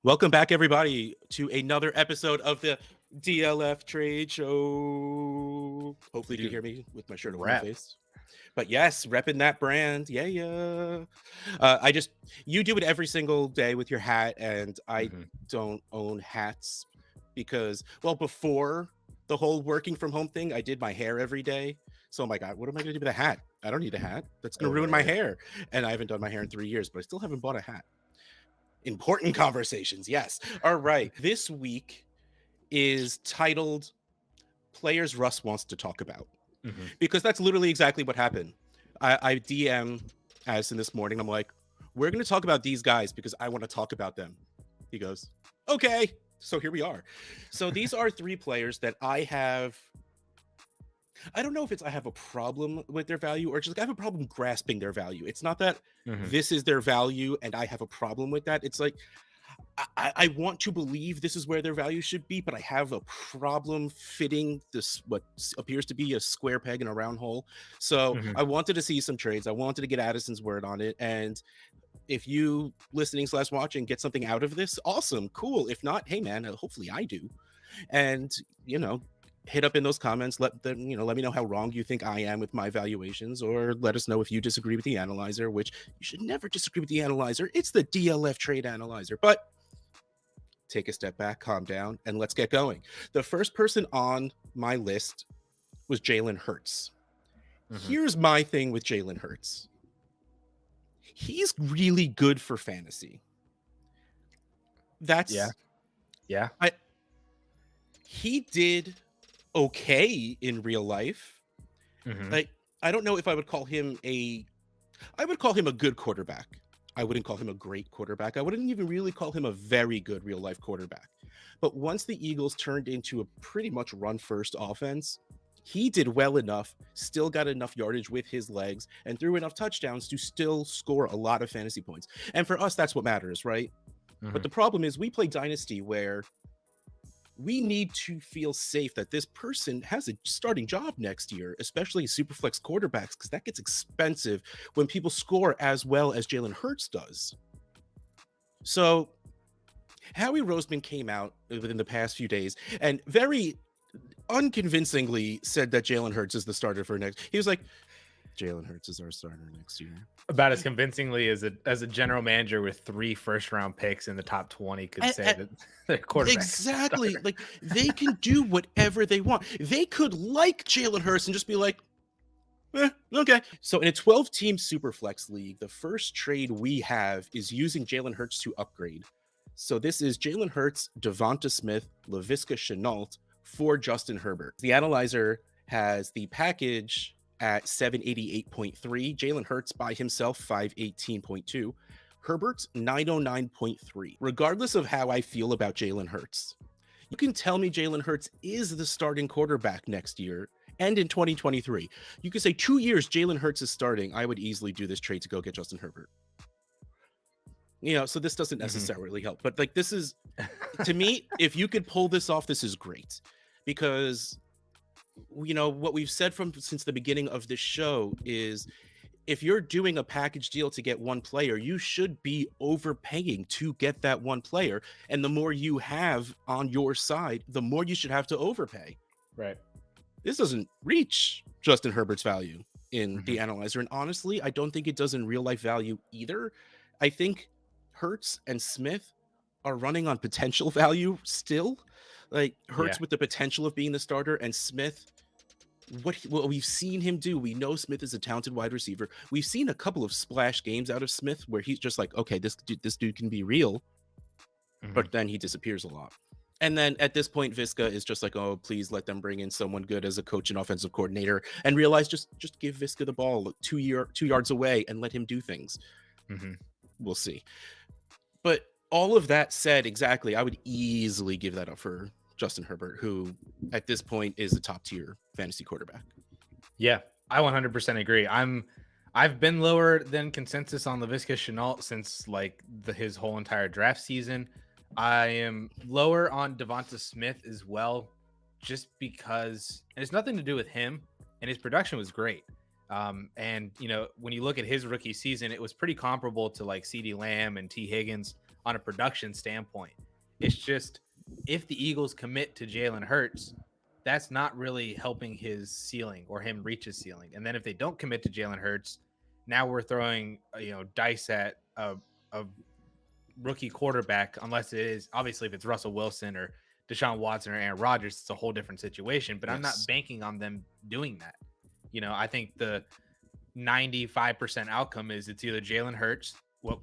Welcome back, everybody, to another episode of the DLF Trade Show. Hopefully, you can hear me with my shirt over my face. But yes, repping that brand. Yeah. You do it every single day with your hat, and I don't own hats because, well, before the whole working from home thing, I did my hair every day. So I'm like, what am I going to do with a hat? I don't need a hat. That's going to ruin my hair. And I haven't done my hair in 3 years, but I still haven't bought a hat. Important conversations, yes. All right. This week is titled Players Russ Wants to Talk About. Because that's literally exactly what happened. I DM Addison this morning. I'm like, we're going to talk about these guys because I want to talk about them. He goes, okay. So here we are. So these are three players that I don't know if I have a problem with their value or just I have a problem grasping their value. It's not that this is their value and I have a problem with that. It's like, I want to believe this is where their value should be, but I have a problem fitting this, what appears to be a square peg in a round hole. So I wanted to see some trades. I wanted to get Addison's word on it. And if you listening/watching get something out of this, awesome, cool. If not, hey man, hopefully I do. And, hit up in those comments, let me know how wrong you think I am with my valuations, or let us know if you disagree with the analyzer, which you should never disagree with the analyzer. It's the DLF trade analyzer. But take a step back, calm down, and let's get going. The first person on my list was Jalen Hurts. Here's my thing with Jalen Hurts. He's really good for fantasy. He did okay in real life. Like, I don't know if I would call him a good quarterback. I wouldn't call him a great quarterback. I wouldn't even really call him a very good real life quarterback. But once the Eagles turned into a pretty much run first offense, he did well enough, still got enough yardage with his legs, and threw enough touchdowns to still score a lot of fantasy points. And for us, that's what matters, right? But the problem is we play Dynasty where we need to feel safe that this person has a starting job next year, especially Superflex quarterbacks, because that gets expensive when people score as well as Jalen Hurts does. So Howie Roseman came out within the past few days and very unconvincingly said that Jalen Hurts is the starter for next. He was like, Jalen Hurts is our starter next year. About as convincingly as a general manager with 3 first-round picks in the top 20 could say that their quarterback. Exactly. Like, they can do whatever they want. They could like Jalen Hurts and just be like, okay. So in a 12-team Superflex league, the first trade we have is using Jalen Hurts to upgrade. So this is Jalen Hurts, Devonta Smith, Laviska Shenault for Justin Herbert. The analyzer has the package at 788.3, Jalen Hurts by himself 518.2, Herbert's 909.3. Regardless of how I feel about Jalen Hurts, you can tell me Jalen Hurts is the starting quarterback next year and in 2023. You could say 2 years Jalen Hurts is starting. I would easily do this trade to go get Justin Herbert. So this doesn't necessarily help, but like, this is, to me, if you could pull this off, this is great, because what we've said since the beginning of this show is if you're doing a package deal to get one player, you should be overpaying to get that one player. And the more you have on your side, the more you should have to overpay. Right. This doesn't reach Justin Herbert's value in the analyzer. And honestly, I don't think it does in real life value either. I think Hurts and Smith are running on potential value still. Like, Hurts with the potential of being the starter, and Smith, what we've seen him do. We know Smith is a talented wide receiver. We've seen a couple of splash games out of Smith where he's just like, okay, this dude can be real, but then he disappears a lot. And then at this point, Viska is just like, oh, please let them bring in someone good as a coach and offensive coordinator, and realize just give Viska the ball 2 yards away and let him do things. We'll see. But all of that said, exactly, I would easily give that up for Justin Herbert, who at this point is a top tier fantasy quarterback. Yeah, I 100% agree. I've been lower than consensus on Laviska Shenault since like his whole entire draft season. I am lower on Devonta Smith as well, just because, and it's nothing to do with him, and his production was great. And when you look at his rookie season, it was pretty comparable to like CeeDee Lamb and T. Higgins on a production standpoint. It's just if the Eagles commit to Jalen Hurts, that's not really helping his ceiling or him reach his ceiling. And then if they don't commit to Jalen Hurts, now we're throwing dice at a rookie quarterback, unless it is obviously if it's Russell Wilson or Deshaun Watson or Aaron Rodgers, it's a whole different situation. But I'm not banking on them doing that. I think the 95% outcome is it's either Jalen Hurts,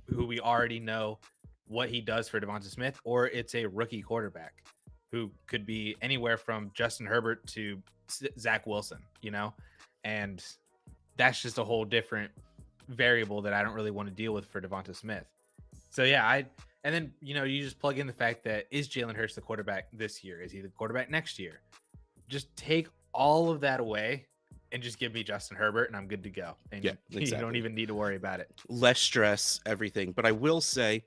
who we already know what he does for Devonta Smith, or it's a rookie quarterback who could be anywhere from Justin Herbert to Zach Wilson, and that's just a whole different variable that I don't really want to deal with for Devonta Smith. So yeah, and then you just plug in the fact that is Jalen Hurts the quarterback this year? Is he the quarterback next year? Just take all of that away and just give me Justin Herbert and I'm good to go. And you don't even need to worry about it. Less stress, everything. But I will say,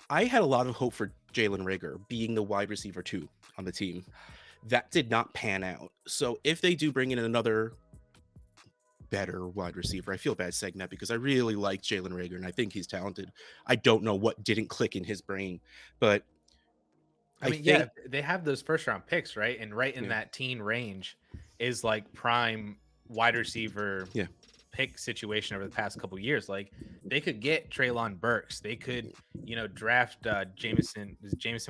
I had a lot of hope for Jalen Reagor being the wide receiver 2 on the team. That did not pan out. So if they do bring in another better wide receiver, I feel bad saying that because I really like Jalen Reagor and I think he's talented. I don't know what didn't click in his brain, but I think they have those first round picks, right? And right in that teen range is like prime wide receiver pick situation over the past couple of years. Like they could get Treylon Burks. They could, draft Jameson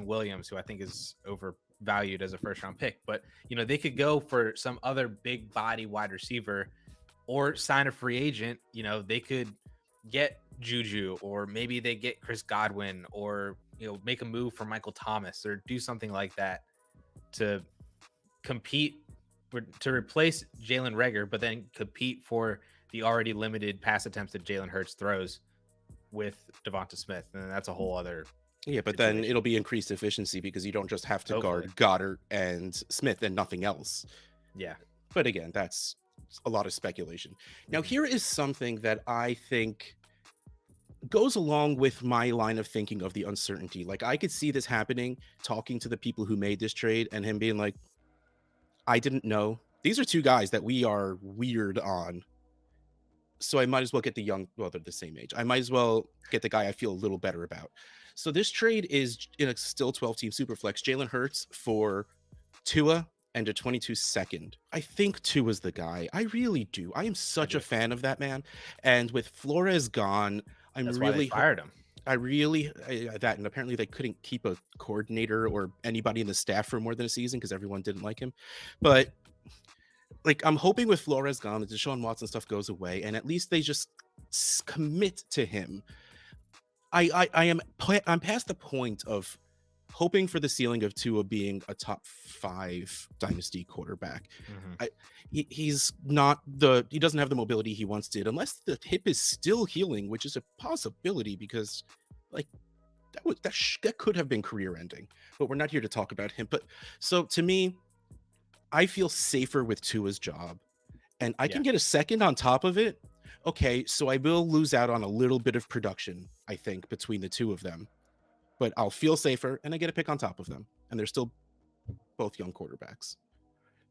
Williams, who I think is overvalued as a first round pick. But, they could go for some other big body wide receiver or sign a free agent. They could get Juju, or maybe they get Chris Godwin, or, make a move for Michael Thomas or do something like that to compete to replace Jalen Reagor, but then compete for the already limited pass attempts that Jalen Hurts throws with Devonta Smith. And that's a whole other but situation. Then it'll be increased efficiency because you don't just have to guard Goddard and Smith and nothing else. Yeah. But again, that's a lot of speculation. Now, here is something that I think goes along with my line of thinking of the uncertainty. Like I could see this happening, talking to the people who made this trade and him being like, I didn't know. These are 2 guys that we are weird on. So I might as well get the young, well, they're the same age. I might as well get the guy I feel a little better about. So this trade is in a still 12-team Superflex. Jalen Hurts for Tua and a 22 second. I think Tua's the guy. I really do. I am such a fan of that man. And with Flores gone, That's why they fired him. That, and apparently they couldn't keep a coordinator or anybody in the staff for more than a season because everyone didn't like him. But like, I'm hoping with Flores gone, the Deshaun Watson stuff goes away, and at least they just commit to him. I'm past the point of hoping for the ceiling of Tua being a top 5 dynasty quarterback. He doesn't have the mobility he once did, unless the hip is still healing, which is a possibility because like that could have been career ending, but we're not here to talk about him. But so to me, I feel safer with Tua's job, and I can get a second on top of it. Okay, so I will lose out on a little bit of production, I think, between the 2 of them, but I'll feel safer and I get a pick on top of them. And they're still both young quarterbacks.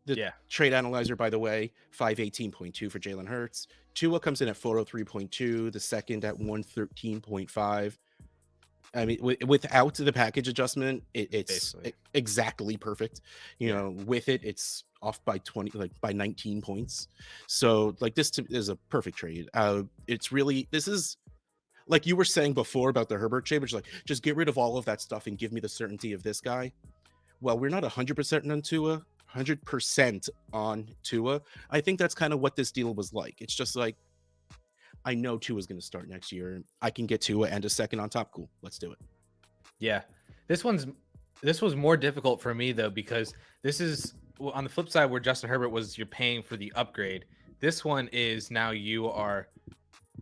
The trade analyzer, by the way, 518.2 for Jalen Hurts. Tua comes in at 403.2, the second at 113.5. I mean, without the package adjustment, it's exactly perfect. With it, it's off by 20, like by 19 points. So like this is a perfect trade. This is like you were saying before about the Herbert trade, which is like, just get rid of all of that stuff and give me the certainty of this guy. Well, we're not 100% on Tua, 100% on Tua. I think that's kind of what this deal was like. It's just like, I know Tua is going to start next year. I can get Tua and a second on top. Cool. Let's do it. Yeah. This was more difficult for me though, because this is on the flip side where Justin Herbert was, you're paying for the upgrade. This one is now you are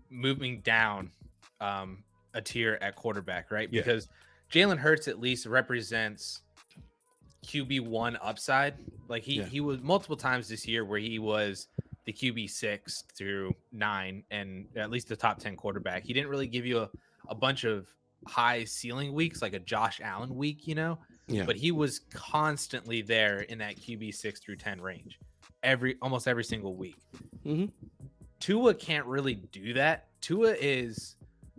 moving down a tier at quarterback, right? Yeah. Because Jalen Hurts at least represents QB1 upside. Like he was multiple times this year where he was the QB 6 through 9 and at least the top 10 quarterback. He didn't really give you a bunch of high ceiling weeks like a Josh Allen week, but he was constantly there in that QB 6 through 10 range almost every single week. Tua can't really do that. Tua is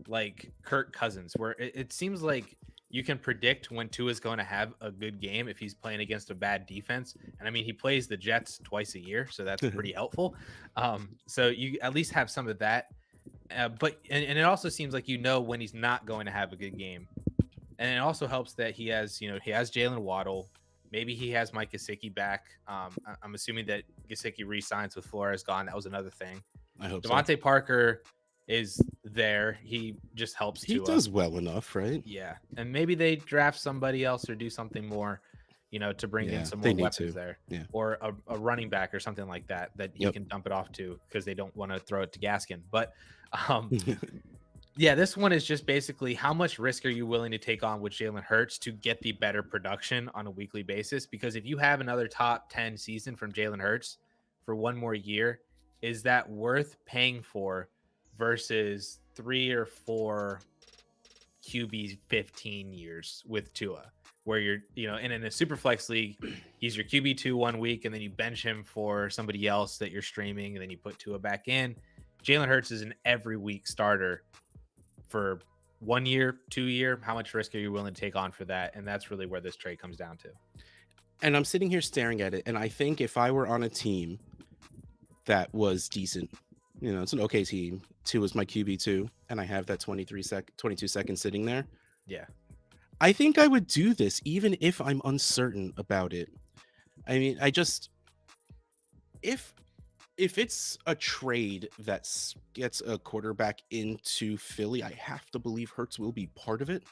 like Kirk Cousins, where it seems like you can predict when Tua is going to have a good game if he's playing against a bad defense. And I mean, he plays the Jets twice a year, so that's pretty helpful. So you at least have some of that. But it also seems like when he's not going to have a good game. And it also helps that he has Jalen Waddle. Maybe he has Mike Gesicki back. I'm assuming that Gesicki re-signs with Flores gone. That was another thing. I hope Devontae Parker is there. He just helps. He does well enough, right? Yeah, and maybe they draft somebody else or do something more, to bring in some more weapons there, or a running back or something like that he can dump it off to because they don't want to throw it to Gaskin. But yeah, this one is just basically how much risk are you willing to take on with Jalen Hurts to get the better production on a weekly basis? Because if you have another top 10 season from Jalen Hurts for one more year, is that worth paying for versus 3 or 4 QB 15 years with Tua, where you're, and in a super flex league, he's your QB2 1 week, and then you bench him for somebody else that you're streaming, and then you put Tua back in. Jalen Hurts is an every week starter for 1 year, 2 year. How much risk are you willing to take on for that? And that's really where this trade comes down to. And I'm sitting here staring at it, and I think if I were on a team that was decent, it's an okay team. 2 is my QB2, and I have that 22 seconds sitting there. Yeah. I think I would do this even if I'm uncertain about it. I mean, if it's a trade that gets a quarterback into Philly, I have to believe Hurts will be part of it.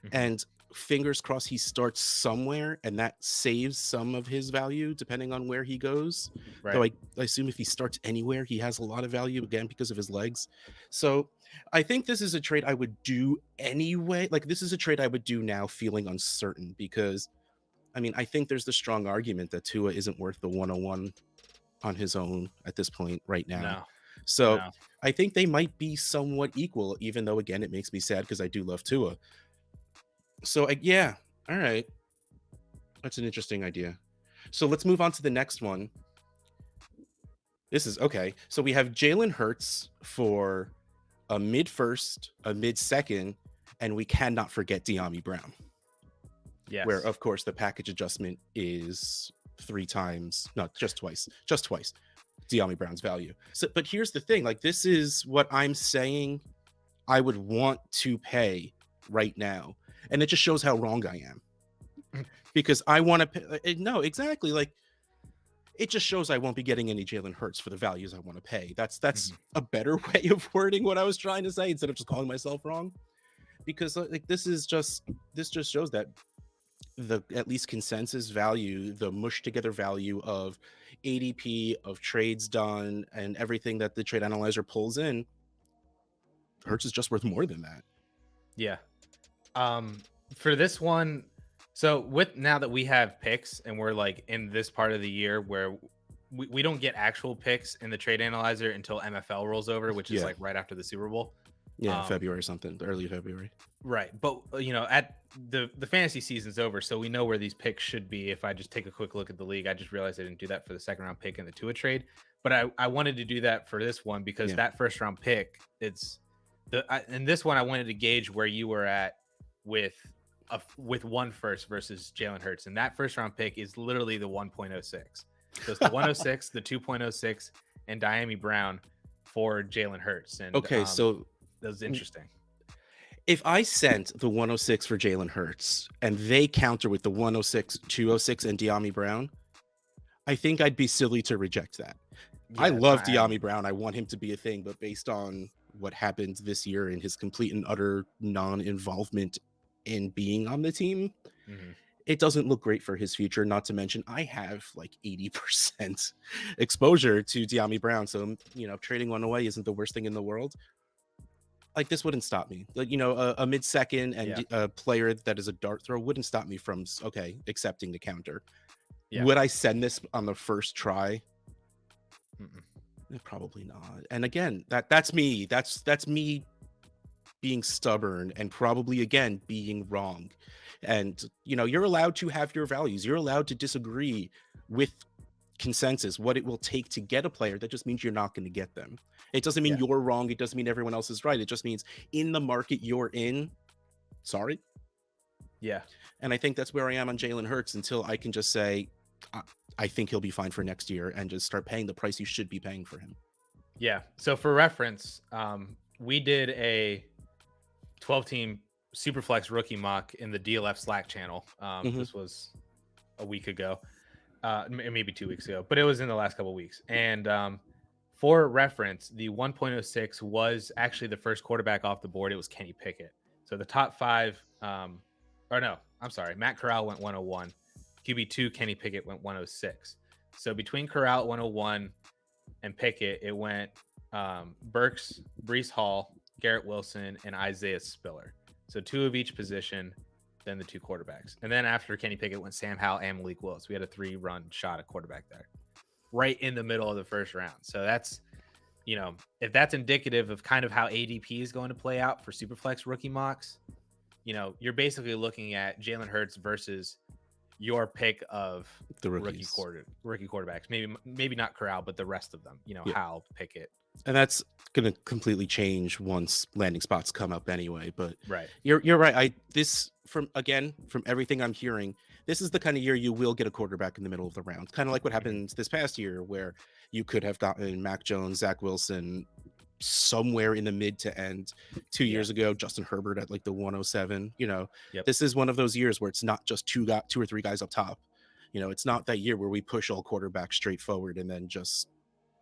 Mm-hmm. And fingers crossed he starts somewhere, and that saves some of his value depending on where he goes. Right. Though I assume if he starts anywhere, he has a lot of value again because of his legs. So I think this is a trade I would do anyway. Like, this is a trade I would do now feeling uncertain, because I mean, I think there's the strong argument that Tua isn't worth the 101 on his own at this point right now. No. So no. I think they might be somewhat equal, even though, again, it makes me sad because I do love Tua. So yeah, all right. That's an interesting idea. So let's move on to the next one. This is okay. So we have Jalen Hurts for a mid-first, a mid-second, and we cannot forget Dyami Brown. Yes. Where, of course, the package adjustment is 3 times, not just twice, Dyami Brown's value. So, but here's the thing, like, this is what I'm saying I would want to pay right now. And it just shows how wrong I am, because I want to pay. No, exactly. Like, it just shows I won't be getting any Jalen Hurts for the values I want to pay. That's a better way of wording what I was trying to say, instead of just calling myself wrong. Because like, this just shows that the at least consensus value, the mush together value of ADP, of trades done, and everything that the trade analyzer pulls in, Hurts is just worth more than that. Yeah. For this one, so with now that we have picks and we're like in this part of the year where we don't get actual picks in the trade analyzer until MFL rolls over, which is like right after the Super Bowl. Yeah, February or something, early February. Right. But at the fantasy season's over, so we know where these picks should be. If I just take a quick look at the league, I just realized I didn't do that for the second round pick in the Tua trade, but I wanted to do that for this one because that first round pick, and this one I wanted to gauge where you were at with 1 first versus Jalen Hurts, and that first round pick is literally the 1.06. So it's the 106, the 2.06, and Dyami Brown for Jalen Hurts. And so that was interesting. If I sent the 106 for Jalen Hurts and they counter with the 106, 206, and Dyami Brown, I think I'd be silly to reject that. Yeah, I love Dyami Brown. I want him to be a thing, but based on what happened this year and his complete and utter non-involvement in being on the team, it doesn't look great for his future. Not to mention, I have like 80% exposure to Dyami Brown, so trading one away isn't the worst thing in the world. Like, this wouldn't stop me. Like, a mid-second and a player that is a dart throw wouldn't stop me from accepting the counter. Would I send this on the first try? Probably not. And again, that's me. That's me being stubborn and probably, again, being wrong. And you're allowed to have your values. You're allowed to disagree with consensus, what it will take to get a player, that just means you're not going to get them. It doesn't mean you're wrong. It doesn't mean everyone else is right. It just means in the market you're in, sorry. Yeah. And I think that's where I am on Jalen Hurts until I can just say, I think he'll be fine for next year, and just start paying the price you should be paying for him. Yeah. So for reference, we did a 12-team Superflex rookie mock in the DLF Slack channel. This was a week ago, maybe 2 weeks ago, but it was in the last couple of weeks. And for reference, the 1.06 was actually the first quarterback off the board. It was Kenny Pickett. So the top five, Matt Corral went 101. QB2, Kenny Pickett went 106. So between Corral 101 and Pickett, it went Burks, Breece Hall, Garrett Wilson, and Isaiah Spiller. So 2 of each position, then the 2 quarterbacks. And then after Kenny Pickett went Sam Howell and Malik Willis. We had a 3-run shot at quarterback there, right in the middle of the first round. So that's, if that's indicative of kind of how ADP is going to play out for Superflex rookie mocks, you're basically looking at Jalen Hurts versus your pick of the rookie quarterbacks. Maybe not Corral, but the rest of them. Howell, Pickett. And that's going to completely change once landing spots come up anyway. But right, you're right. From everything I'm hearing, this is the kind of year you will get a quarterback in the middle of the round. Kind of like what happened this past year, where you could have gotten Mac Jones, Zach Wilson, somewhere in the mid to end. 2 years ago, Justin Herbert at like the 107. This is one of those years where it's not just two or three guys up top. It's not that year where we push all quarterbacks straight forward and then just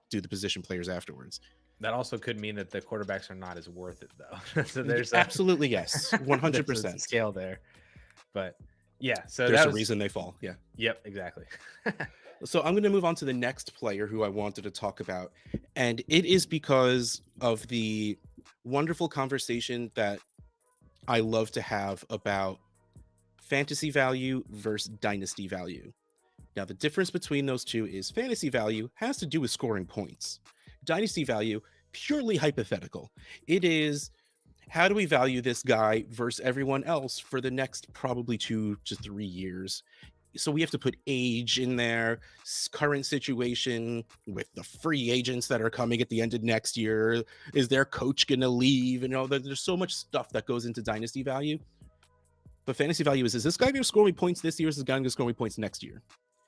do the position players afterwards. That also could mean that the quarterbacks are not as worth it, though. So there's absolutely yes, 100% scale there. But yeah, so there's a reason they fall. Yeah. Yep, exactly. So I'm going to move on to the next player who I wanted to talk about, and it is because of the wonderful conversation that I love to have about fantasy value versus dynasty value. Now, the difference between those two is fantasy value has to do with scoring points. Dynasty value, purely hypothetical. It is, how do we value this guy versus everyone else for the next probably 2 to 3 years? So we have to put age in there, current situation with the free agents that are coming at the end of next year. Is their coach going to leave? There's so much stuff that goes into dynasty value. But fantasy value is this guy going to score me points this year? Is this guy going to score me points next year?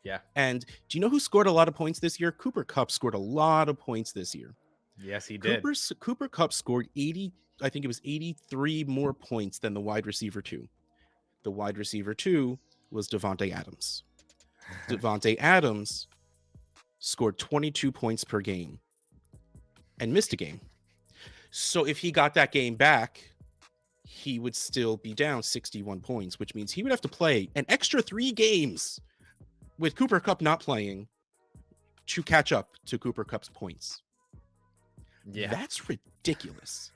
Yeah. And do you know who scored a lot of points this year? Cooper Kupp scored a lot of points this year. Yes, he did. Cooper Kupp scored 83 more points than the wide receiver 2. The wide receiver 2 was Davante Adams. Davante Adams scored 22 points per game and missed a game. So if he got that game back, he would still be down 61 points, which means he would have to play an extra 3 games with Cooper Kupp not playing to catch up to Cooper Kupp's points. Yeah. That's ridiculous.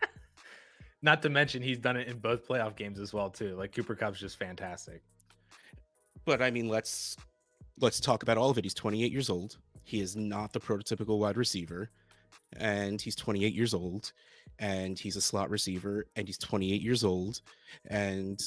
Not to mention he's done it in both playoff games as well, too. Like, Cooper Kupp's just fantastic. But I mean, let's talk about all of it. He's 28 years old. He is not the prototypical wide receiver. And he's 28 years old. And he's a slot receiver. And he's 28 years old. And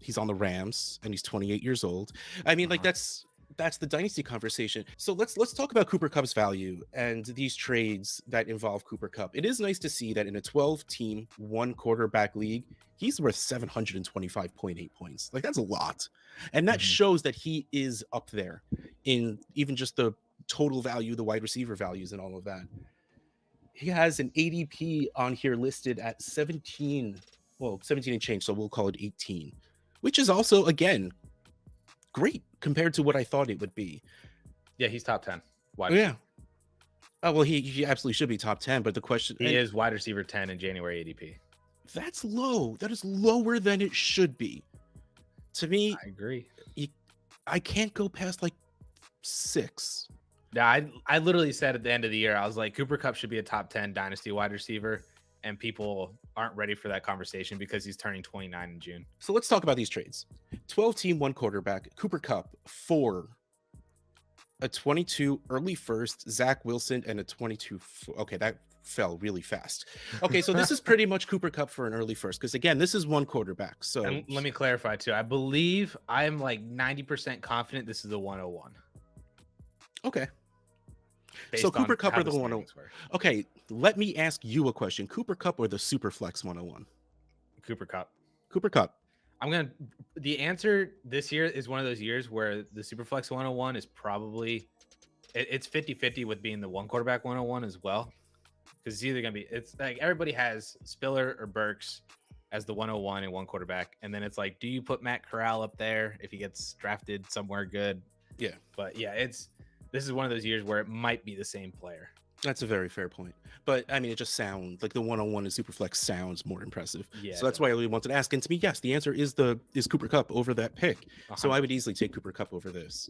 he's on the Rams. And he's 28 years old. I mean, like, that's the dynasty conversation. So let's talk about Cooper Kupp's value and these trades that involve Cooper Kupp. It is nice to see that in a 12-team, 1 quarterback league, he's worth 725.8 points. Like, that's a lot. And that shows that he is up there in even just the total value, the wide receiver values and all of that. He has an ADP on here listed at 17 and change. So we'll call it 18, which is also, again, great compared to what I thought it would be. Yeah, he's top 10. Yeah. Oh, well, he absolutely should be top 10, but the question... He is wide receiver 10 in January ADP. That's low. That is lower than it should be. To me... I agree. I can't go past, like, 6. Yeah, I literally said at the end of the year, I was like, Cooper Kupp should be a top 10 dynasty wide receiver, and people aren't ready for that conversation because he's turning 29 in June. So let's talk about these trades. 12-team, 1 quarterback, Cooper Kupp for a 22 early first, Zach Wilson, and a 22. Okay, that fell really fast. Okay, so this is pretty much Cooper Kupp for an early first, because again, this is 1 quarterback. So and let me clarify too. I believe I'm like 90% confident this is a 101. Okay. based So Cooper on Kupp how or the the 101? standings were. Okay, let me ask you a question. Cooper Kupp or the Superflex 101? Cooper Kupp. Cooper Kupp. The answer this year is one of those years where the Superflex 101 is probably, it's 50-50 with being the one quarterback 101 as well. Because it's either going to be, it's like everybody has Spiller or Burks as the 101 and one quarterback. And then it's like, do you put Matt Corral up there if he gets drafted somewhere good? Yeah. But yeah, this is one of those years where it might be the same player. That's a very fair point. But I mean, it just sounds like the 101 in Superflex sounds more impressive. Yeah, So that's why I really wanted to ask. And to me, yes, the answer is Cooper Kupp over that pick. So I would easily take Cooper Kupp over this.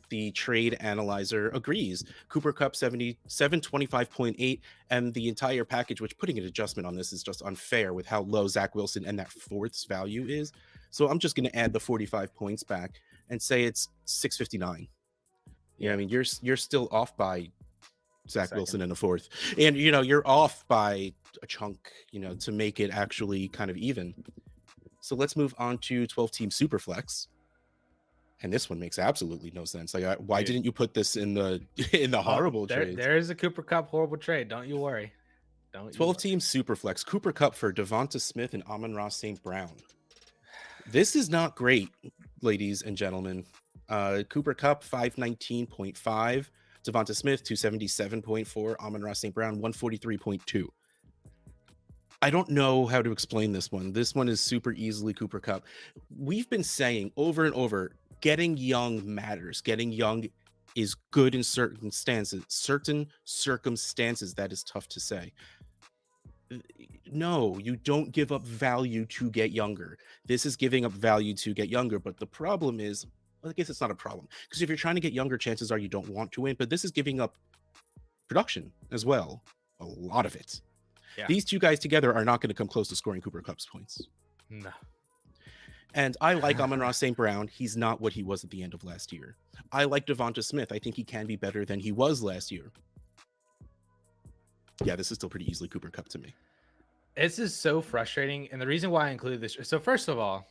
The trade analyzer agrees. Cooper Kupp 725.8, and the entire package, which putting an adjustment on this is just unfair with how low Zach Wilson and that fourth's value is. So I'm just going to add the 45 points back and say it's 659. Yeah, I mean, you're still off by Zach Wilson in the fourth, and you're off by a chunk, to make it actually kind of even. So let's move on to 12-team Superflex. And this one makes absolutely no sense. Like, why didn't you put this in the horrible trade? There is a Cooper Kupp horrible trade. Don't you worry. 12-team Superflex. Cooper Kupp for Devonta Smith and Amon-Ra St. Brown. This is not great, ladies and gentlemen. Cooper Kupp 519.5. Devonta Smith 277.4. Amon-Ra St. Brown 143.2. I don't know how to explain this one. This one is super easily Cooper Kupp. We've been saying over and over, getting young matters. Getting young is good in certain circumstances. That is tough to say. No, you don't give up value to get younger. This is giving up value to get younger. But the problem is, well, I guess it's not a problem, because if you're trying to get younger, chances are you don't want to win. But this is giving up production as well. A lot of it. Yeah. These two guys together are not going to come close to scoring Cooper Kupp's points. No. And I like Amon-Ra St. Brown. He's not what he was at the end of last year. I like Devonta Smith. I think he can be better than he was last year. Yeah, this is still pretty easily Cooper Kupp to me. This is so frustrating. And the reason why I included this, so first of all,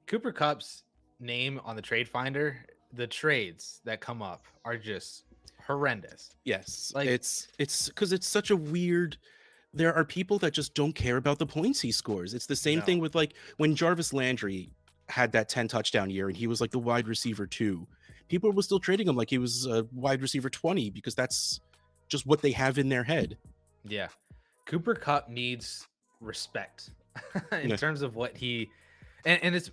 Cooper Kupp's name on the Trade Finder, the trades that come up are just horrendous. Yes, like it's because it's such a weird. There are people that just don't care about the points he scores. It's the same thing with like when Jarvis Landry had that 10 touchdown year and he was like the wide receiver 2. People were still trading him like he was a wide receiver 20 because that's just what they have in their head. Yeah. Cooper Kupp needs respect in terms of what he and it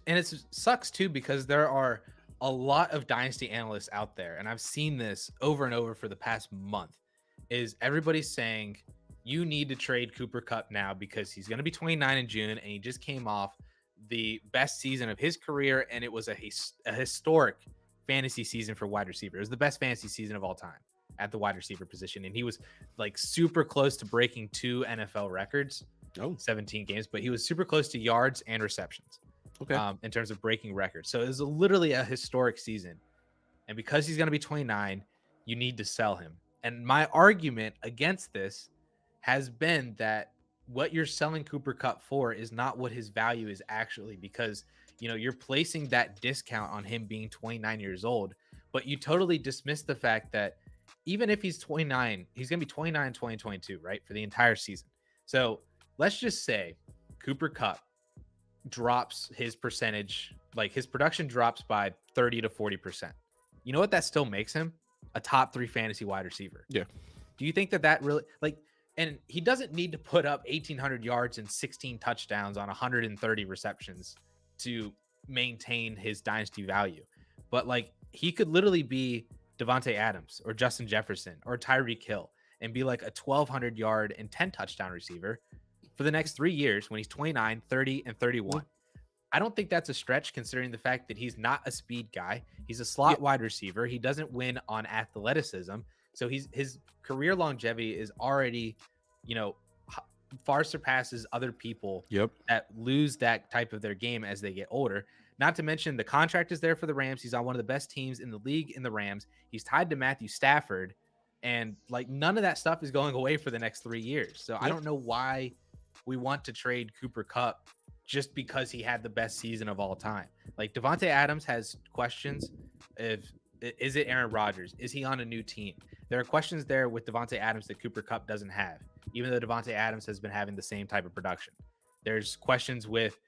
sucks too, because there are a lot of dynasty analysts out there, and I've seen this over and over for the past month, is everybody's saying you need to trade Cooper Kupp now because he's going to be 29 in June and he just came off the best season of his career, and it was a historic fantasy season for wide receiver. It was the best fantasy season of all time at the wide receiver position, and he was like super close to breaking 2 NFL records, 17 games, but he was super close to yards and receptions. In terms of breaking records. So it was literally a historic season. And because he's going to be 29, you need to sell him. And my argument against this has been that what you're selling Cooper Kupp for is not what his value is actually, because, you're placing that discount on him being 29 years old, but you totally dismiss the fact that even if he's 29, he's going to be 29 in 2022, right? For the entire season. So let's just say Cooper Kupp drops his percentage, like his production drops by 30 to 40%. You know what that still makes him? A top 3 fantasy wide receiver. Yeah. Do you think that really, like, and he doesn't need to put up 1,800 yards and 16 touchdowns on 130 receptions to maintain his dynasty value. But like, he could literally be Devontae Adams or Justin Jefferson or Tyreek Hill and be like a 1,200 yard and 10 touchdown receiver for the next 3 years when he's 29, 30, and 31. I don't think that's a stretch, considering the fact that he's not a speed guy. He's a slot wide receiver. He doesn't win on athleticism. So his career longevity is already, far surpasses other people that lose that type of their game as they get older. Not to mention the contract is there for the Rams. He's on one of the best teams in the league in the Rams. He's tied to Matthew Stafford. And like, none of that stuff is going away for the next 3 years. So I don't know why we want to trade Cooper Kupp just because he had the best season of all time. Like, Devontae Adams has questions if Is it Aaron Rodgers? Is he on a new team? There are questions there with Devontae Adams that Cooper Kupp doesn't have, even though Devontae Adams has been having the same type of production. There's questions with,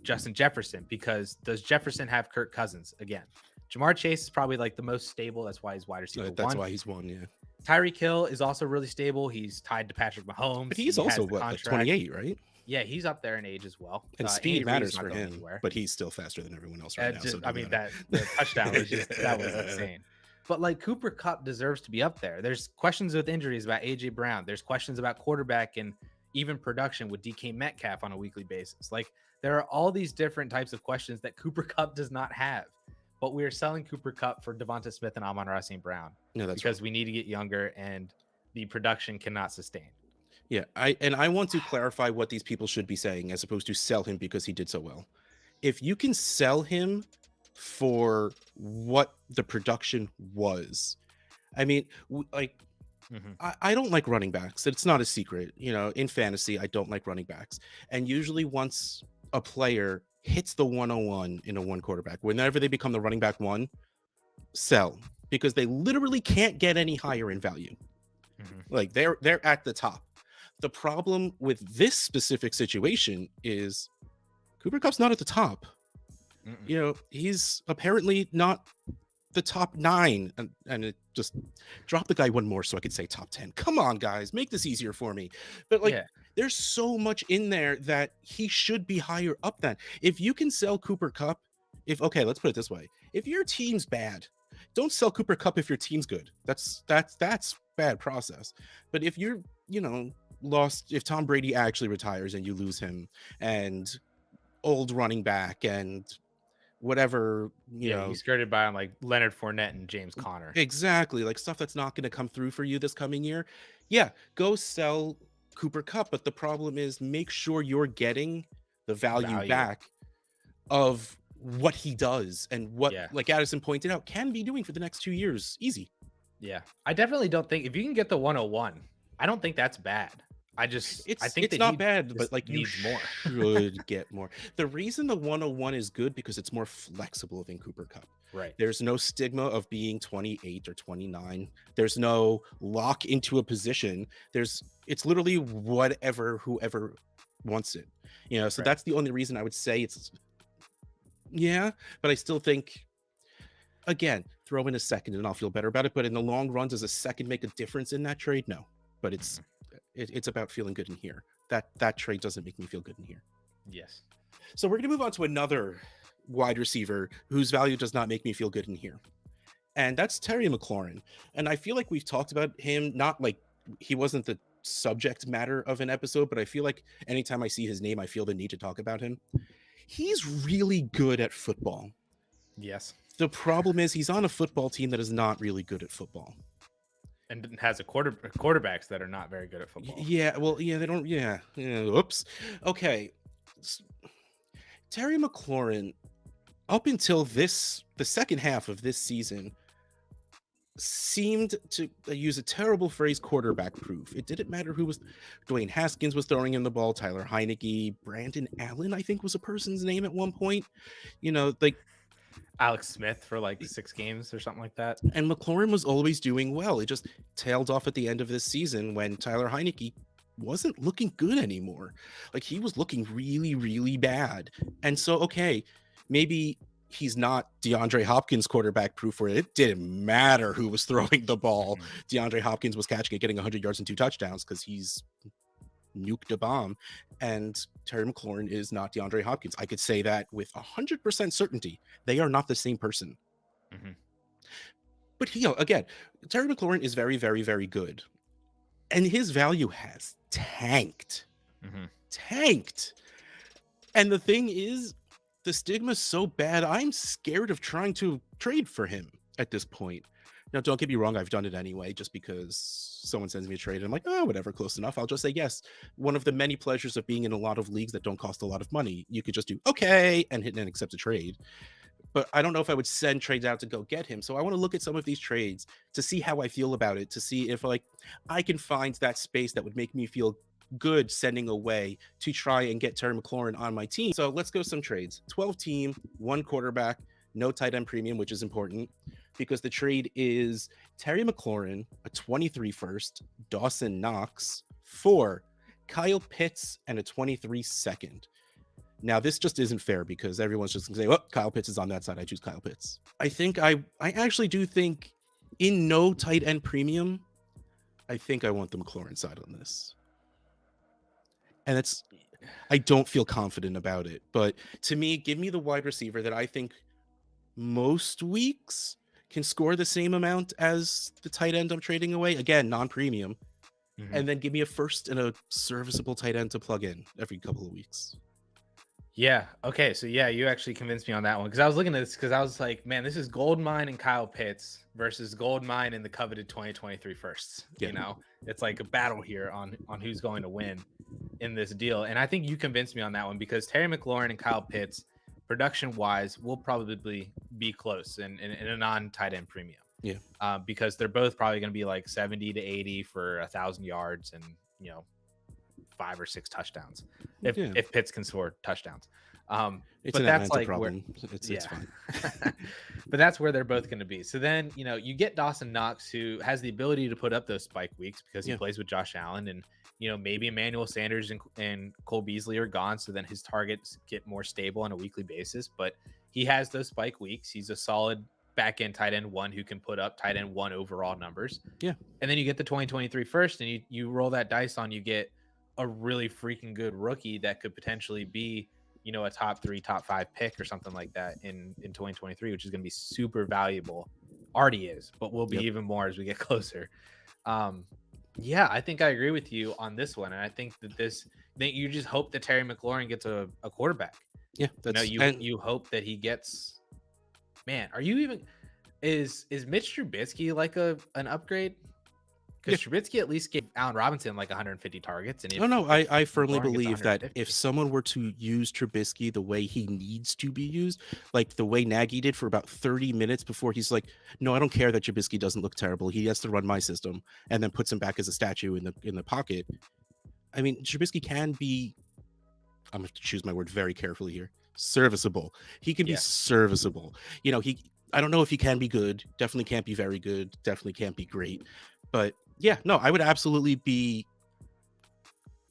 Justin Jefferson, because does Jefferson have Kirk Cousins again? Jamar Chase is probably like the most stable. That's why he's wide receiver That's one. why he's one, yeah. Tyreek Hill is also really stable. He's tied to Patrick Mahomes. But he's also, like 28, right? Yeah, he's up there in age as well. And speed matters for him, but he's still faster than everyone else right now. So the touchdown was that was insane. But like Cooper Kupp deserves to be up there. There's questions with injuries about AJ Brown. There's questions about quarterback and even production with DK Metcalf on a weekly basis. Like there are all these different types of questions that Cooper Kupp does not have. But we are selling Cooper Kupp for Devonta Smith and Amon-Ra St. Brown because we need to get younger and the production cannot sustain. Yeah, I want to clarify what these people should be saying as opposed to sell him because he did so well. If you can sell him for what the production was, I mean, I don't like running backs. It's not a secret. In fantasy, I don't like running backs. And usually once a player hits the 101 in a one quarterback, whenever they become the running back one, sell, because they literally can't get any higher in value. Like they're at the top. The problem with this specific situation is Cooper Kupp's not at the top. He's apparently not the top 9, and it just drop the guy one more so I could say top 10. Come on, guys, make this easier for me. But there's so much in there that he should be higher up than. If you can sell Cooper Kupp, let's put it this way. If your team's bad, don't sell Cooper Kupp if your team's good. That's bad process. But if you're, lost, if Tom Brady actually retires and you lose him, and old running back and whatever, he's skirted by on like Leonard Fournette and James Conner. Exactly, like stuff that's not going to come through for you this coming year. Yeah, go sell Cooper Kupp, but the problem is make sure you're getting the value back of what he does and what, like Addison pointed out, can be doing for the next 2 years. Easy. Yeah, I definitely don't think if you can get the 101, I don't think that's bad. I think it's not bad, but like you should get more. The reason the 101 is good because it's more flexible than Cooper Kupp. Right. There's no stigma of being 28 or 29. There's no lock into a position. It's literally whoever wants it. So that's the only reason I would say it's. Yeah, but I still think, again, throw in a second and I'll feel better about it. But in the long run, does a second make a difference in that trade? No. But it's about feeling good in here. That trade doesn't make me feel good in here. Yes. So we're going to move on to another wide receiver whose value does not make me feel good in here. And that's Terry McLaurin. And I feel like we've talked about him, not like he wasn't the subject matter of an episode, but I feel like anytime I see his name, I feel the need to talk about him. He's really good at football. Yes. The problem is he's on a football team that is not really good at football. And has quarterbacks that are not very good at football. Yeah, well, they don't. Yeah. Oops. Okay. Terry McLaurin, up until the second half of this season, seemed to use a terrible phrase, quarterback proof. It didn't matter who was. Dwayne Haskins was throwing him the ball. Tyler Heineke, Brandon Allen, I think was a person's name at one point. Alex Smith for like 6 games or something like that. And McLaurin was always doing well. It just tailed off at the end of this season when Tyler Heineke wasn't looking good anymore. Like he was looking really, really bad. And so, maybe he's not DeAndre Hopkins quarterback proof where it didn't matter who was throwing the ball. DeAndre Hopkins was catching it, getting 100 yards and 2 touchdowns because he's nuked a bomb. And Terry McLaurin is not DeAndre Hopkins. I could say that with 100% certainty. They are not the same person. But again, Terry McLaurin is very, very, very good. And his value has tanked. Tanked. And the thing is, the stigma is so bad, I'm scared of trying to trade for him at this point. Now, don't get me wrong, I've done it anyway, just because someone sends me a trade and I'm like, oh, whatever, close enough. I'll just say yes. One of the many pleasures of being in a lot of leagues that don't cost a lot of money, you could just do okay and hit and accept a trade. But I don't know if I would send trades out to go get him. So I want to look at some of these trades to see how I feel about it, to see if I can find that space that would make me feel good sending away to try and get Terry McLaurin on my team. So let's go some trades. 12 team, 1 quarterback, no tight end premium, which is important because the trade is Terry McLaurin, a 23 first, Dawson Knox for Kyle Pitts and a 23 second. Now, this just isn't fair because everyone's just going to say, well, Kyle Pitts is on that side. I choose Kyle Pitts. I actually do think in no tight end premium, I think I want the McLaurin side on this. And I don't feel confident about it. But to me, give me the wide receiver that I think most weeks can score the same amount as the tight end I'm trading away. Again, non-premium. Mm-hmm. And then give me a first and a serviceable tight end to plug in every couple of weeks. Yeah. Okay. So yeah, you actually convinced me on that one because I was looking at this because I was like, man, this is Goldmine and Kyle Pitts versus Goldmine and the coveted 2023 firsts. Yeah. You know, it's like a battle here on who's going to win in this deal. And I think you convinced me on that one because Terry McLaurin and Kyle Pitts, production wise, will probably be close in a non-tight end premium. Yeah. Because they're both probably going to be like 70 to 80 for 1,000 yards and, 5 or 6 touchdowns if Pitts can score touchdowns. But that's like problem. It's fine. But that's where they're both going to be. So then, you get Dawson Knox, who has the ability to put up those spike weeks because he plays with Josh Allen, and maybe Emmanuel Sanders and Cole Beasley are gone. So then his targets get more stable on a weekly basis, but he has those spike weeks. He's a solid back end tight end 1 who can put up tight end 1 overall numbers. Yeah. And then you get the 2023 first and you roll that dice on, you get a really freaking good rookie that could potentially be, a top 3, top 5 pick or something like that in 2023, which is going to be super valuable. Already is, but will be even more as we get closer. Yeah, I think I agree with you on this one. And I think that you just hope that Terry McLaurin gets a quarterback. Yeah. You hope that he gets, man, is Mitch Trubisky like an upgrade? Because Trubisky at least gave Allen Robinson like 150 targets. And I firmly believe that if someone were to use Trubisky the way he needs to be used, like the way Nagy did for about 30 minutes before he's like, no, I don't care that Trubisky doesn't look terrible. He has to run my system, and then puts him back as a statue in the pocket. I mean, Trubisky can be, I'm going to choose my word very carefully here, serviceable. He can be serviceable. I don't know if he can be good. Definitely can't be very good. Definitely can't be great. But yeah, no, I would absolutely be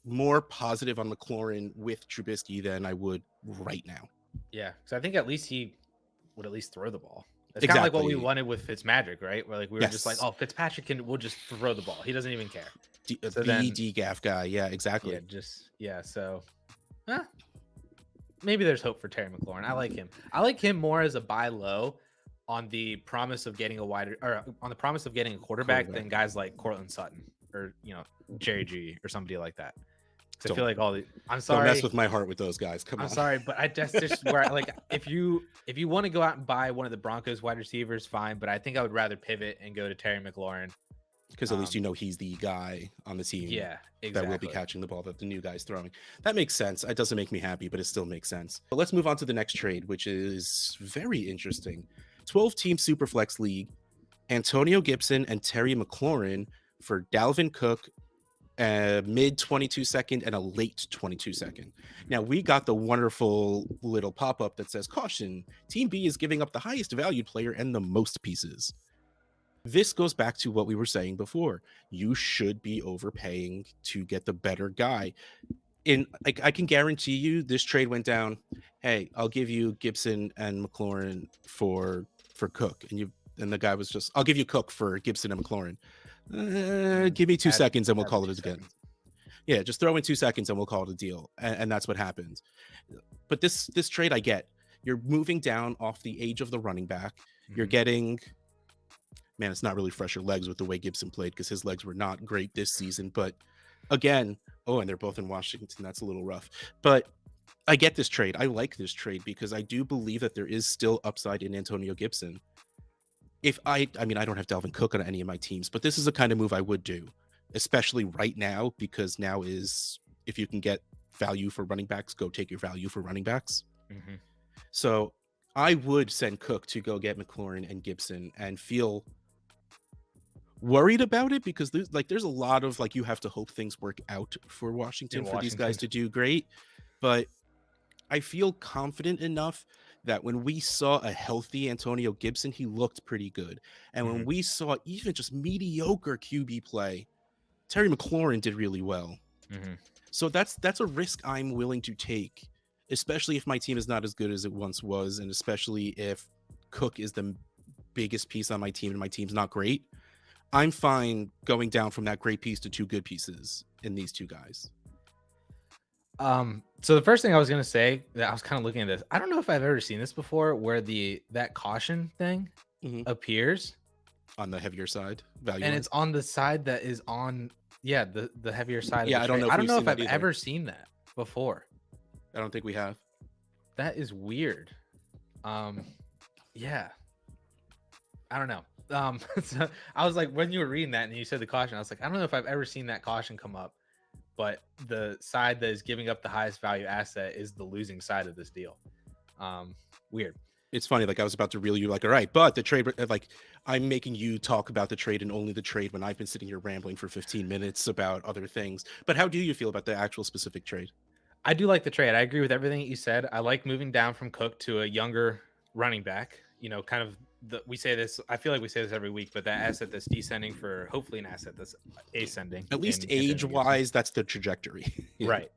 more positive on McLaurin with Trubisky than I would right now. Yeah, because I think at least he would at least throw the ball. It's kind of like what we wanted with Fitzmagic, right? Where like we were just like, oh, Fitzpatrick will just throw the ball. He doesn't even care. DGAF guy. Yeah, exactly. So maybe there's hope for Terry McLaurin. I like him. I like him more as a buy low on the promise of getting a quarterback than guys like Cortland Sutton or Jerry G or somebody like that. I feel like I'm sorry. Don't mess with my heart with those guys. Come on. I'm sorry, but I just where like if you want to go out and buy one of the Broncos wide receivers, fine. But I think I would rather pivot and go to Terry McLaurin because at least he's the guy on the team. Yeah, exactly. That will be catching the ball that the new guy's throwing. That makes sense. It doesn't make me happy, but it still makes sense. But let's move on to the next trade, which is very interesting. 12-team Superflex League, Antonio Gibson and Terry McLaurin for Dalvin Cook, mid 22 second and a late 22 second. Now we got the wonderful little pop-up that says, caution, Team B is giving up the highest valued player and the most pieces. This goes back to what we were saying before. You should be overpaying to get the better guy. I can guarantee you this trade went down. Hey, I'll give you Gibson and McLaurin for Cook, and the guy was just, I'll give you Cook for Gibson and McLaurin. Give me 2 seconds and we'll call it again. Yeah, just throw in 2 seconds and we'll call it a deal, and that's what happened. But this trade, I get. You're moving down off the age of the running back. Mm-hmm. You're getting, man, it's not really fresher legs with the way Gibson played because his legs were not great this season. But again, and they're both in Washington. That's a little rough. But I get this trade. I like this trade because I do believe that there is still upside in Antonio Gibson. I don't have Dalvin Cook on any of my teams, but this is the kind of move I would do, especially right now, because now is, if you can get value for running backs, go take your value for running backs. Mm-hmm. So I would send Cook to go get McLaurin and Gibson and feel worried about it because there's a lot of you have to hope things work out for Washington for these guys to do great, but I feel confident enough that when we saw a healthy Antonio Gibson, he looked pretty good. And when we saw even just mediocre QB play, Terry McLaurin did really well. So that's a risk I'm willing to take, especially if my team is not as good as it once was, and especially if Cook is the biggest piece on my team and my team's not great. I'm fine going down from that great piece to two good pieces in these two guys. So the first thing I was gonna say, that I was kind of looking at this. I don't know if I've ever seen this before, where that caution thing appears on the heavier side, value, and it's on the side that is on the heavier side. Yeah, of the I don't know if I've ever seen that before. I don't think we have. That is weird. Yeah, I don't know. So I was like, when you were reading that and you said the caution, I was like, I don't know if I've ever seen that caution come up, but the side that is giving up the highest value asset is the losing side of this deal. Weird. It's funny, like I was about to reel you like, all right, but the trade, like I'm making you talk about the trade and only the trade when I've been sitting here rambling for 15 minutes about other things. But how do you feel about the actual specific trade? I do like the trade. I agree with everything that you said. I like moving down from Cook to a younger running back, kind of we say this, I feel like we say this every week, but that asset that's descending for hopefully an asset that's ascending. At least age wise, that's the trajectory. Right.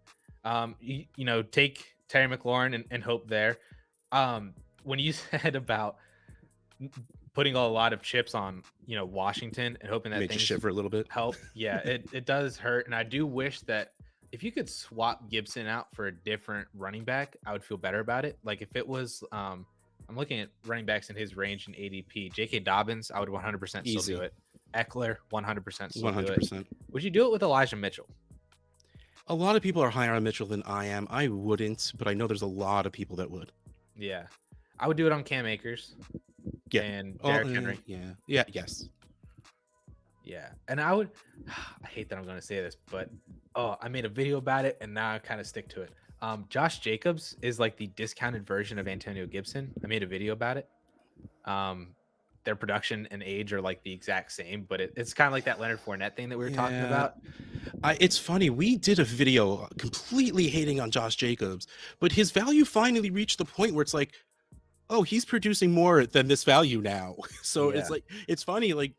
Take Terry McLaurin and hope there. When you said about putting a lot of chips on, Washington and hoping that things shiver a little bit help. Yeah, it does hurt. And I do wish that if you could swap Gibson out for a different running back, I would feel better about it. Like if it was, I'm looking at running backs in his range in ADP. J.K. Dobbins, I would 100% still do it. Eckler, 100% still 100%. Do it. Would you do it with Elijah Mitchell? A lot of people are higher on Mitchell than I am. I wouldn't, but I know there's a lot of people that would. Yeah. I would do it on Cam Akers. Yeah. And Derrick Henry. Yeah. Yes. Yeah. And I would, I hate that I'm going to say this, but I made a video about it and now I kind of stick to it. Josh Jacobs is like the discounted version of Antonio Gibson. I made a video about it. Their production and age are like the exact same, but it's kind of like that Leonard Fournette thing that we were talking about. It's funny. We did a video completely hating on Josh Jacobs, but his value finally reached the point where it's like, oh, he's producing more than this value now. So it's like, it's funny. Like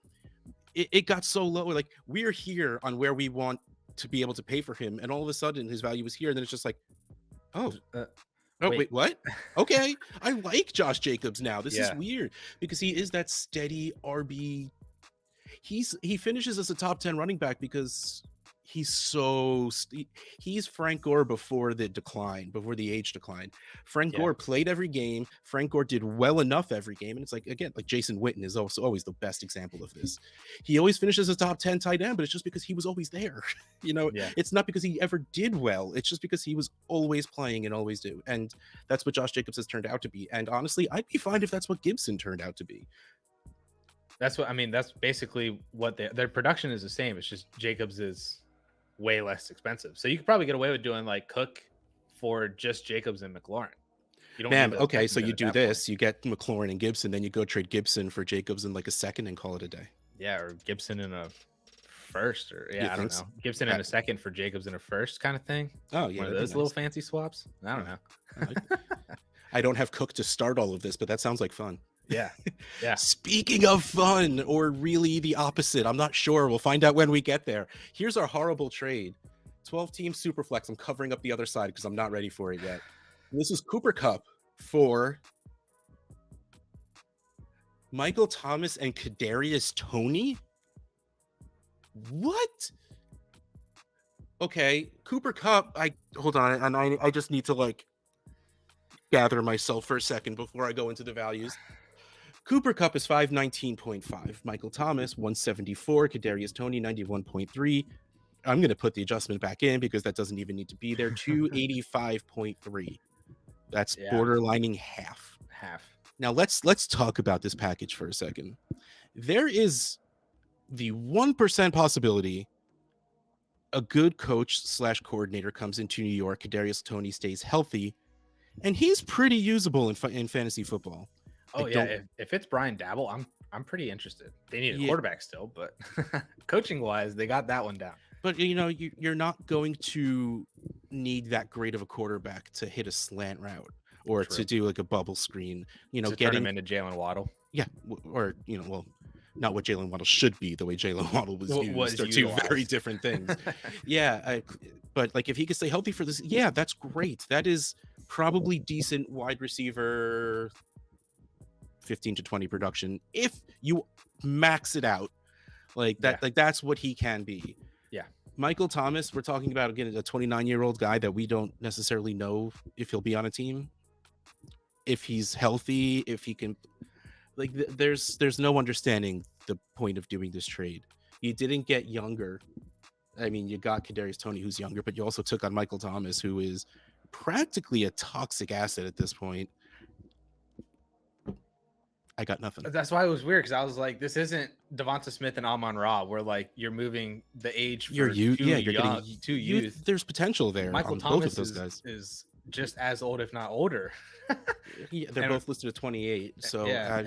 it got so low. Like we're here on where we want to be able to pay for him. And all of a sudden his value is here. And then it's just like, wait, what? Okay. I like Josh Jacobs now. This is weird because he is that steady RB. He finishes as a top 10 running back because he's Frank Gore before the age decline. Frank Gore played every game. Frank Gore did well enough every game. And it's like, again, like Jason Witten is also always the best example of this. He always finishes as a top 10 tight end, but it's just because he was always there. It's not because he ever did well. It's just because he was always playing and always do. And that's what Josh Jacobs has turned out to be. And honestly, I'd be fine if that's what Gibson turned out to be. That's what I mean. That's basically what their production is the same. It's just Jacobs is way less expensive. So you could probably get away with doing like Cook for just Jacobs and McLaurin. You don't okay, so you do this, you get McLaurin and Gibson, then you go trade Gibson for Jacobs in like a second and call it a day. Yeah, or Gibson in a first, or I don't know. Gibson in a second for Jacobs in a first kind of thing. Oh yeah, one of those little fancy swaps. I don't know. I don't have Cook to start all of this, but that sounds like fun. Yeah. Speaking of fun, or really the opposite, I'm not sure. We'll find out when we get there. Here's our horrible trade. 12-team Superflex. I'm covering up the other side because I'm not ready for it yet. And this is Cooper Kupp for Michael Thomas and Kadarius Toney. What? Okay, Cooper Kupp. Hold on, and I just need to like gather myself for a second before I go into the values. Cooper Kupp is 519.5. Michael Thomas 174. Kadarius Toney 91.3. I'm going to put the adjustment back in because that doesn't even need to be there. 285.3. That's borderlining half. Now let's talk about this package for a second. There is the 1% possibility a good coach/coordinator comes into New York. Kadarius Toney stays healthy, and he's pretty usable in fantasy football. Oh yeah, if it's Brian Dabble, I'm pretty interested. They need a quarterback still, but coaching wise, they got that one down. But you're not going to need that great of a quarterback to hit a slant route or to do like a bubble screen, you know, to turn him into Jalen Waddle. Yeah, or you know, well, not what Jalen Waddle should be. The way Jalen Waddle was used are two very different things. Yeah, but like if he could stay healthy for this, yeah, that's great. That is probably decent wide receiver 15 to 20 production if you max it out like that. Like that's what he can be. Yeah. Michael Thomas, we're talking about again a 29-year-old guy that we don't necessarily know if he'll be on a team, if he's healthy, if he can. Like there's no understanding the point of doing this trade. You didn't get younger. I mean, you got Kadarius Toney, who's younger, but you also took on Michael Thomas, who is practically a toxic asset at this point. I got nothing. That's why it was weird, because I was like, this isn't Devonta Smith and Amon-Ra, where like you're moving the age for you're getting too youth. There's potential there. Michael Thomas both of those guys is just as old, if not older. Yeah, they're both listed at 28. So yeah,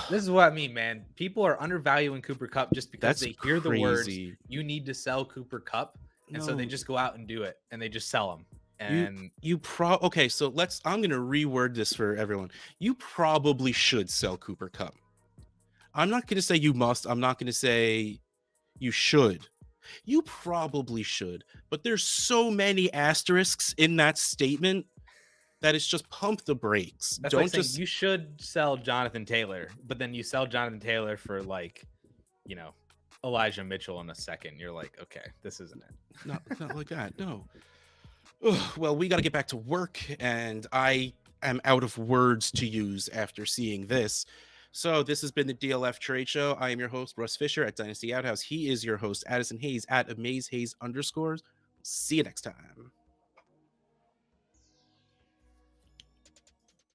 this is what I mean, man. People are undervaluing Cooper Kupp just because they hear the words "you need to sell Cooper Kupp," and so they just go out and do it, and they just sell him. And okay, so I'm gonna reword this for everyone. You probably should sell Cooper Kupp. I'm not gonna say you must. I'm not gonna say you should. You probably should, but there's so many asterisks in that statement that it's just pump the brakes. That's don't just. You should sell Jonathan Taylor, but then you sell Jonathan Taylor for like, you know, Elijah Mitchell in a second. You're like, okay, this isn't it. Not like that. No. Well, we got to get back to work, and I am out of words to use after seeing this. So this has been the DLF Trade Show. I am your host, Russ Fisher at Dynasty Outhouse. He is your host, Addison Hayes at AmazeHayes_. See you next time.